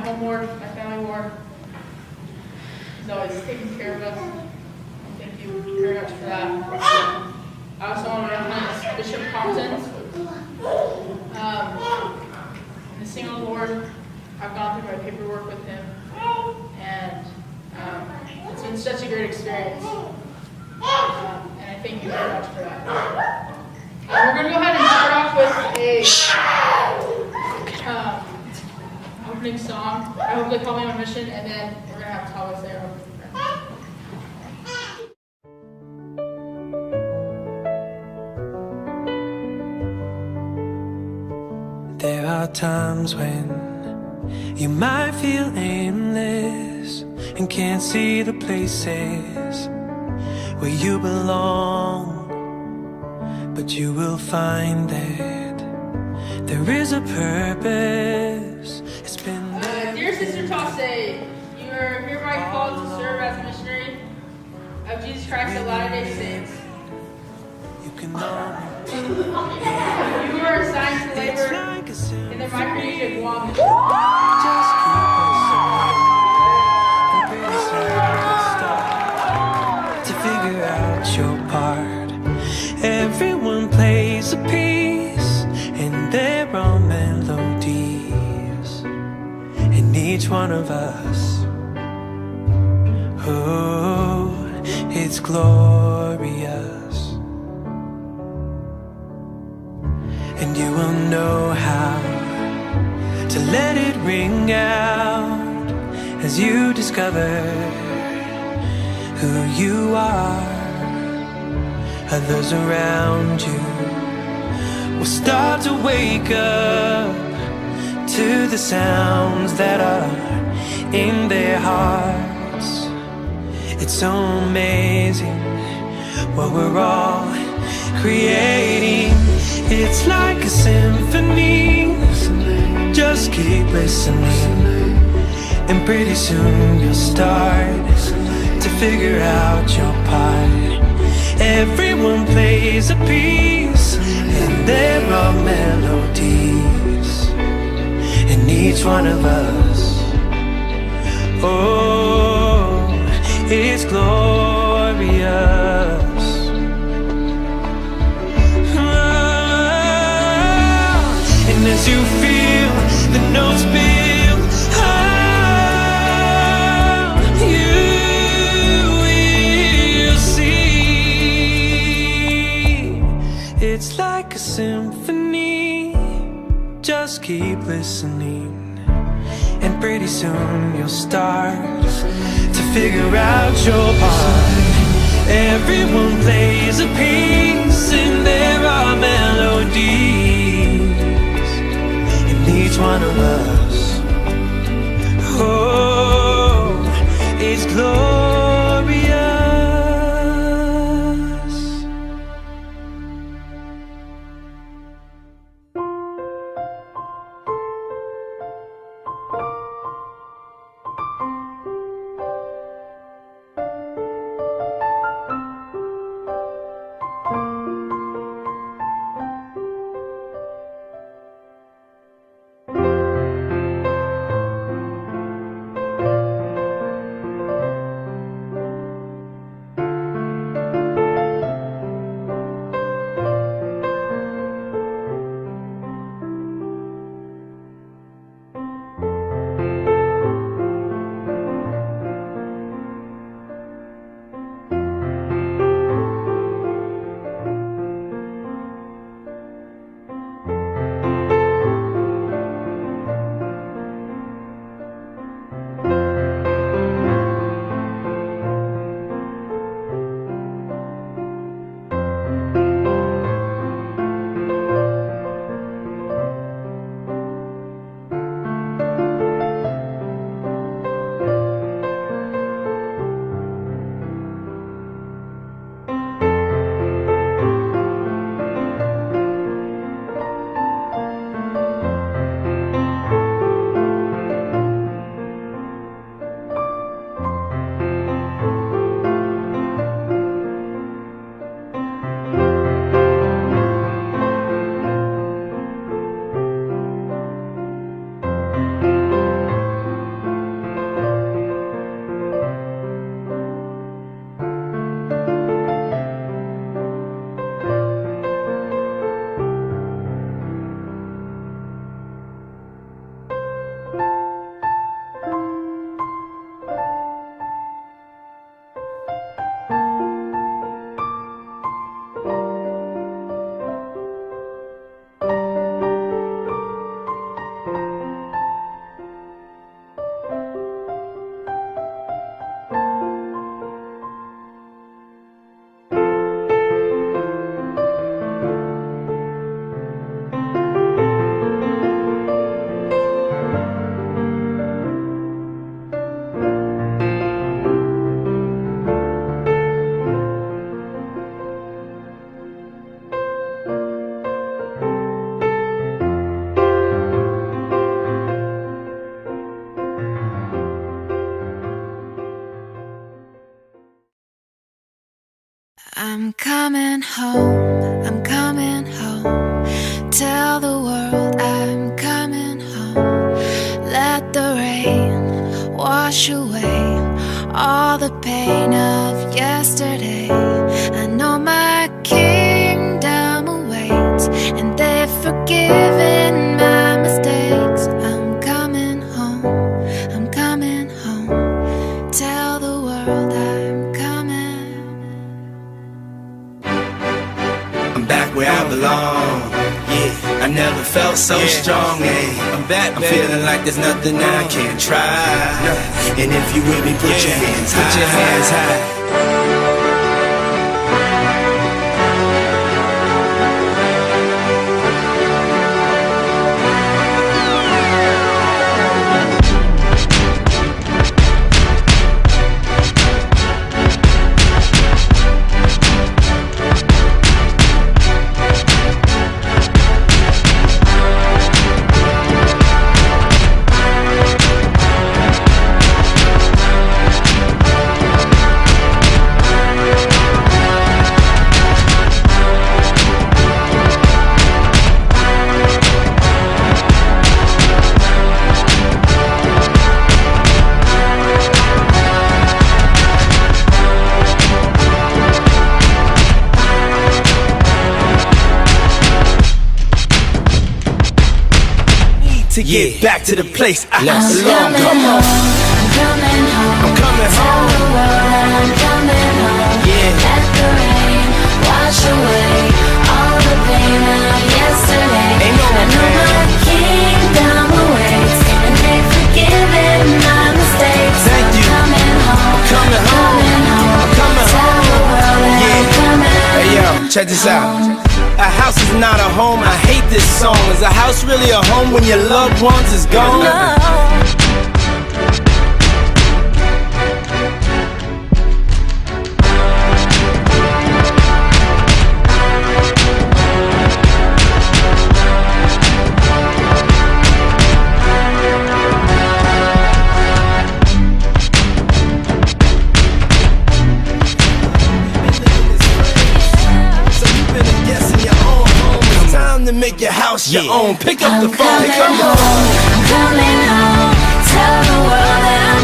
home ward, my family ward. He's always taking care of us. Thank you very much for that. I also want to recognize Bishop Compton. In the single ward, I've gone through my paperwork with him, and it's been such a great experience. And I thank you very much for that. We're going to go ahead and start off with a opening song. I hope they call me on mission, and then we're going to have Thomas there. There are times when you might feel aimless and can't see the places where you belong, but you will find that there is a purpose. It's been Dear Sister Tasse, you are hereby called to serve as a missionary of Jesus Christ of Latter-day Saints. you can You are assigned to labor in the micronesia of Guam. just keep listening, and pretty soon you'll start to figure out your part. Everyone plays a piece, and there are melodies in each one of us. Oh, it's glorious, and you will know how to let it ring out as you discover who you are. Others around you will start to wake up to the sounds that are in their hearts. It's so amazing what we're all creating. It's like a symphony. Just keep listening, and pretty soon you'll start to figure out your part. Everyone plays a piece, and there are melodies in each one of us. Oh, it's glorious. And as you feel the notes build, you will see. It's like a symphony. Just keep listening, and pretty soon you'll start to figure out your part. Everyone plays a piece, and there are melodies in each one of us. Oh, it's glorious. home, I'm coming home. Tell the world I'm coming home. Let the rain wash away all the pain of yesterday. I know my kingdom awaits, and they've forgiven my mistakes. I'm coming home, I'm coming home. Tell the world I'm coming. I'm back where I belong. Yeah, I never felt so strong. Yeah. I'm back, I'm feeling like there's nothing I can't try. And if you with me, put your hands high. Put your hands high. To get back to the place I belong. Come on. I'm coming home. I'm coming Tell home. the world I'm coming home. Yeah. Let the rain wash away all the pain of yesterday. Ain't no I know pain. my kingdom awaits, and they've forgiven my mistakes. Thank you. I'm coming home. Coming home. I'm coming Tell home. the world that I'm coming. Hey yo, check this out. A house is not a home, I hate this song. Is a house really a home when your loved ones is gone? To make your house your own. Pick up the phone. Pick up the phone. I'm coming home. Tell the world that